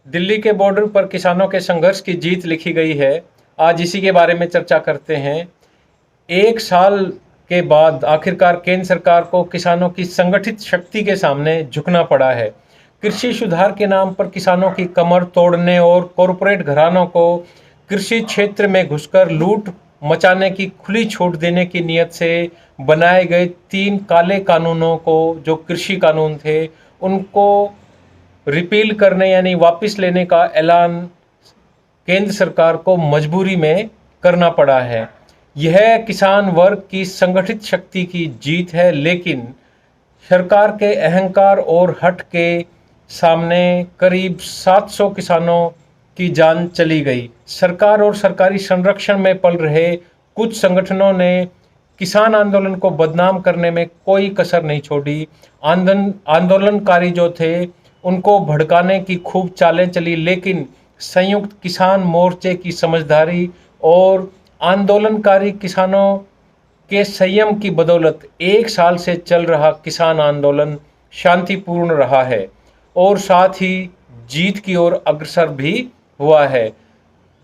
दिल्ली के बॉर्डर पर किसानों के संघर्ष की जीत लिखी गई है। आज इसी के बारे में चर्चा करते हैं। एक साल के बाद आखिरकार केंद्र सरकार को किसानों की संगठित शक्ति के सामने झुकना पड़ा है। कृषि सुधार के नाम पर किसानों की कमर तोड़ने और कॉरपोरेट घरानों को कृषि क्षेत्र में घुसकर लूट मचाने की खुली छूट देने की नीयत से बनाए गए 3 काले कानूनों को, जो कृषि कानून थे, उनको रिपील करने यानी वापस लेने का ऐलान केंद्र सरकार को मजबूरी में करना पड़ा है। यह किसान वर्ग की संगठित शक्ति की जीत है, लेकिन सरकार के अहंकार और हठ के सामने करीब 700 किसानों की जान चली गई। सरकार और सरकारी संरक्षण में पल रहे कुछ संगठनों ने किसान आंदोलन को बदनाम करने में कोई कसर नहीं छोड़ी। आंदोलनकारी जो थे उनको भड़काने की खूब चालें चली, लेकिन संयुक्त किसान मोर्चे की समझदारी और आंदोलनकारी किसानों के संयम की बदौलत 1 साल से चल रहा किसान आंदोलन शांतिपूर्ण रहा है और साथ ही जीत की ओर अग्रसर भी हुआ है।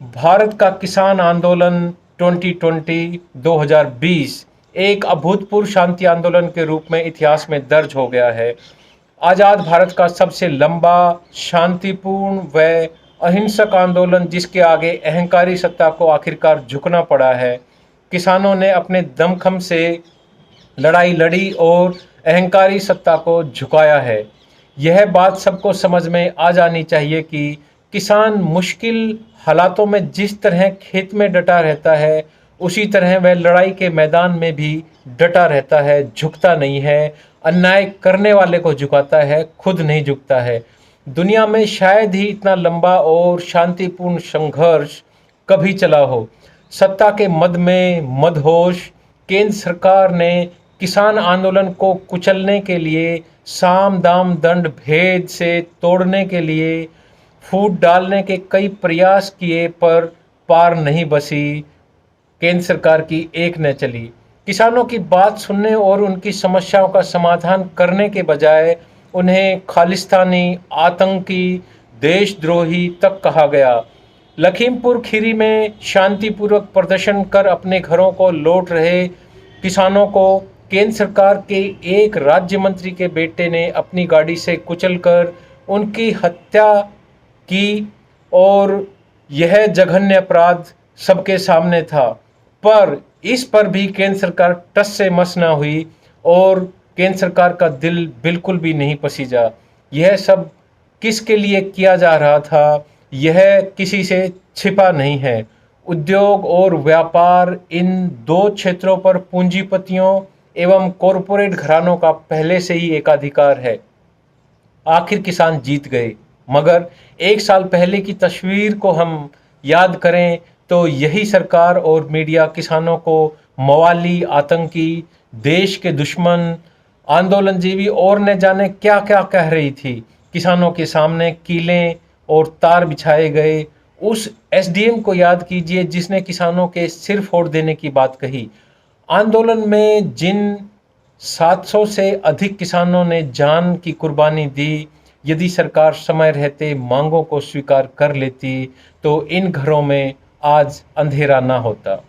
भारत का किसान आंदोलन 2020 एक अभूतपूर्व शांति आंदोलन के रूप में इतिहास में दर्ज हो गया है। आज़ाद भारत का सबसे लंबा, शांतिपूर्ण व अहिंसक आंदोलन, जिसके आगे अहंकारी सत्ता को आखिरकार झुकना पड़ा है। किसानों ने अपने दमखम से लड़ाई लड़ी और अहंकारी सत्ता को झुकाया है। यह बात सबको समझ में आ जानी चाहिए कि किसान मुश्किल हालातों में जिस तरह खेत में डटा रहता है, उसी तरह वह लड़ाई के मैदान में भी डटा रहता है, झुकता नहीं है। अन्याय करने वाले को झुकाता है, खुद नहीं झुकता है। दुनिया में शायद ही इतना लंबा और शांतिपूर्ण संघर्ष कभी चला हो। सत्ता के मद में मदहोश केंद्र सरकार ने किसान आंदोलन को कुचलने के लिए, साम दाम दंड भेद से तोड़ने के लिए फूट डालने के कई प्रयास किए, पर पार नहीं बसी। केंद्र सरकार की एक न चली। किसानों की बात सुनने और उनकी समस्याओं का समाधान करने के बजाय उन्हें खालिस्तानी, आतंकी, देशद्रोही तक कहा गया। लखीमपुर खीरी में शांतिपूर्वक प्रदर्शन कर अपने घरों को लौट रहे किसानों को केंद्र सरकार के एक राज्य मंत्री के बेटे ने अपनी गाड़ी से कुचलकर उनकी हत्या की, और यह जघन्य अपराध सबके सामने था। पर इस पर भी केंद्र सरकार टस से मस न हुई और केंद्र सरकार का दिल बिल्कुल भी नहीं पसीजा। यह सब किसके लिए किया जा रहा था, यह किसी से छिपा नहीं है। उद्योग और व्यापार, इन 2 क्षेत्रों पर पूंजीपतियों एवं कॉरपोरेट घरानों का पहले से ही एकाधिकार है। आखिर किसान जीत गए, मगर 1 साल पहले की तस्वीर को हम याद करें तो यही सरकार और मीडिया किसानों को मवाली, आतंकी, देश के दुश्मन, आंदोलनजीवी और न जाने क्या क्या कह रही थी। किसानों के सामने कीलें और तार बिछाए गए। उस एसडीएम को याद कीजिए जिसने किसानों के सिर फोड़ देने की बात कही। आंदोलन में जिन 700 से अधिक किसानों ने जान की कुर्बानी दी, यदि सरकार समय रहते मांगों को स्वीकार कर लेती तो इन घरों में आज अंधेरा ना होता।